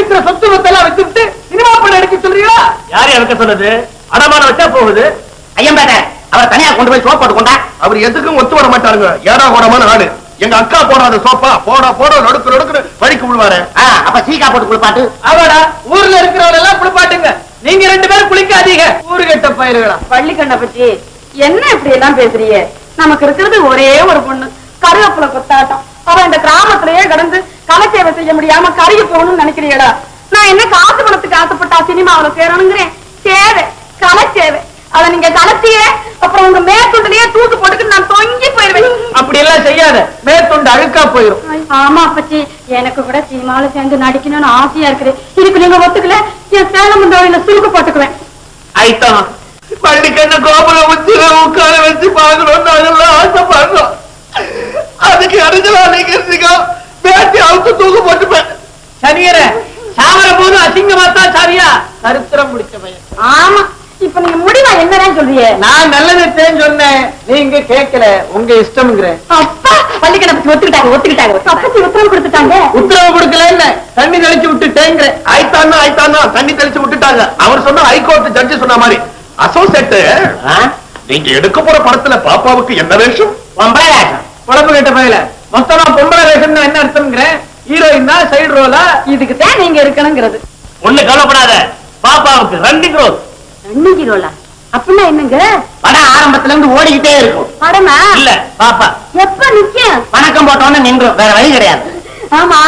இருக்கிற சொத்து மத்தெல்லாம் வச்சுட்டு சினிமா படம் எடுக்க சொல்றீங்களா? யாரு எனக்கு சொன்னது? அடமானம் வச்சா போகுது. ஐயம்பேட்ட அவர் தனியா கொண்டு போய் சோப் போட்டு கொண்டா. அவர் எதுக்கும் ஒத்து வர மாட்டாருங்க. ஏடா கூடமான ஆளு. எங்க அக்கா போடாத சோப்பா போட நடுக்கு நடுக்கு வழிக்கு விழுவாரு. அப்ப சீக்கா போட்டு குளிப்பாட்டு. அவடா ஊர்ல இருக்கிறவங்க எல்லாம் குளிப்பாட்டுங்க. நீங்க 2 பேரும் குளிக்காதீங்க. ஊரு கெட்ட பயிர்களா. பள்ளிக்கண்ண பத்தி என்ன இப்படி எல்லாம் பேசுறீங்க? நமக்கு இருக்கிறது ஒரே ஒரு பொண்ணு, கருவேப்பிலை கொத்தாட்டம். அவ இந்த கிராமத்திலேயே கடந்து கலச்சேவை செய்ய முடியாம கருகி போகணும்னு நினைக்கிறீங்களா? நான் என்ன காசு பணத்துக்கு ஆசைப்பட்டா சினிமாவில சேரணுங்கிறேன். சேவை கலச்சேவை. அத நீங்க கலத்தியே அப்புறம் உங்க மேற்கொண்டுலயே தூக்கு போட்டுக்கு நான் தொங்கி போயிருவேன். அப்படி எல்லாம் செய்யாத, மேற்கொண்டு அழுக்கா போயிரும். ஆமா அப்பச்சி, எனக்கு கூட சினிமாவில சேர்ந்து நடிக்கணும்னு ஆசையா இருக்குது. இதுக்கு நீங்க ஒத்துக்கல, என் சேலம் தொழில சுருக்கு போட்டுக்குவேன். ஐட்டம் பள்ளிக்கண்ண கோபுரம் உச்சில உட்கார வச்சு பாக்கணும்னு அதெல்லாம் ஆசைப்படுறோம். அதுக்கு அடிச்சலா நீங்க பேட்டி அவுத்து தூக்கு போட்டுப்பேன். சரியற சாவர போது அசிங்கமா தான் சாரியா சரித்திரம் முடிச்ச பையன். ஆமா, இப்ப நீங்க முடிவா என்னதான் சொல்றீங்க? நான் நல்லதுன்னு சொன்னேன், நீங்க கேட்கல. உங்க இஷ்டம்ங்கிற. அப்பா பள்ளிக்கண்ண பத்தி ஒத்துக்கிட்டாங்க. அப்பச்சி உத்தரவு கொடுத்துட்டாங்க. உத்தரவு கொடுக்கல, இல்ல தண்ணி தெளிச்சு விட்டுட்டேங்கிற. ஆயிட்டான்னா தண்ணி தெளிச்சு விட்டுட்டாங்க. அவர் சொன்ன ஹைகோர்ட் ஜட்ஜி சொன்ன மாதிரி அசோசியேட் நீங்க எடுக்க போற படத்துல பாப்பாவுக்கு என்ன வேஷம்? பொம்பளை வேஷம். குழம்பு கேட்ட பையில மொத்தமா பொம்பளை வேஷம்னு என்ன அர்த்தம்ங்கிற? ஹீரோயின் தான் சைடு ரோலா? இதுக்கு தான் நீங்க இருக்கணுங்கிறது. ஒண்ணு கவலைப்படாத, பாப்பாவுக்கு ரன்னிங் ரோல். ரன்னிங் ரோலா? அப்படின்னா என்னங்க? படம் ஆரம்பத்துல இருந்து ஓடிக்கிட்டே இருக்கும். படமா? இல்ல, பாப்பா எப்ப நிக்கும்? வணக்கம் போட்டோன்னு நின்றும், வேற வழி கிடையாது. ஆமா,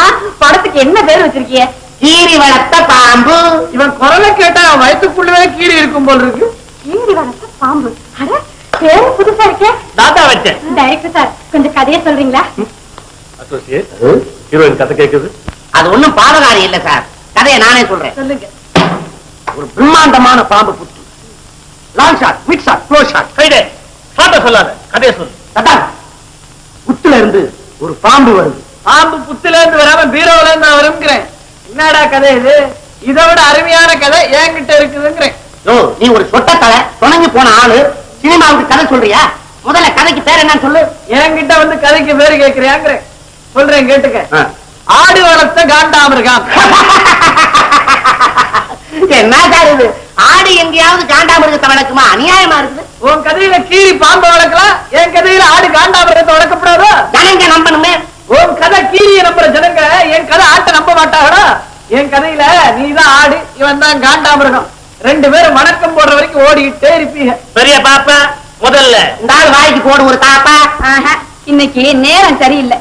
படத்துக்கு என்ன பேர் வச்சிருக்கீங்க? கீரி வளர்த்த பாம்பு. இவன் குரலை கேட்டா வயிற்றுக்குள்ளவே கீழே இருக்கும் போல் இருக்கு. கீரி வளர்த்த பாம்பு. அட, பேரு புதுசா இருக்கே. தாத்தா வச்சேன். டைரக்டர் சார், கொஞ்சம் கதையை சொல்றீங்களா? அசோசியேட் ஹீரோயின் கதை கேக்குது. அது ஒண்ணும் பாவகாரி இல்ல சார், கதையை நானே சொல்றேன். சொல்லுங்க. ஒரு பிரம்மாண்டமான பாம்பு புத்து. Long shot, mid shot, close shot. கைடே சாட்ட சொல்லாத, கதையை சொல்லு. தாத்தா, புத்துல இருந்து ஒரு பாம்பு வருது. பாம்பு புத்துல இருந்து வராம பீரோல இருந்து வருங்கிறேன். என்னடா கதை இது? இதை விட அருமையான கதை என்கிட்ட இருக்குதுங்கிறேன். நீ ஒரு சொட்ட தலை துணங்கி போன ஆளு சினிமாவுக்கு கதை சொல்றியா? முதல்ல கதைக்கு பேர் என்னன்னு சொல்லு. என்கிட்ட வந்து கதைக்கு பேரு கேட்கிறியாங்கிறேன். சொல்றேன் கேட்டுக்க. ஆடு வளர்த்த காண்டாமிருகம். என்ன சார் இது? ஆடு எங்கேயாவது காண்டாமிருகத்தை வளர்க்குமா? அநியாயமா இருக்குது. உன் கதையில கீரி பாம்பு வளர்க்கலாம், என் கதையில ஆடு காண்டாமிருகத்தை வளர்க்கப்படாதோ? ஜனங்க நம்பணுமே. உன் கதை கீரியை நம்புற ஜனங்க என் கதை ஆட்டை நம்ப மாட்டாங்களா? என் கதையில நீதான் ஆடு, இவன் தான் காண்டாமிருகம். 2 பேரும் வணக்கம் போடுற வரைக்கும் ஓடிக்கிட்டே இருப்பீங்க. பெரிய பாப்பா முதல்ல இந்த ஆள் வாய்க்கு போடு ஒரு தாப்பா. இன்னைக்கு நேரம் சரியில்லை.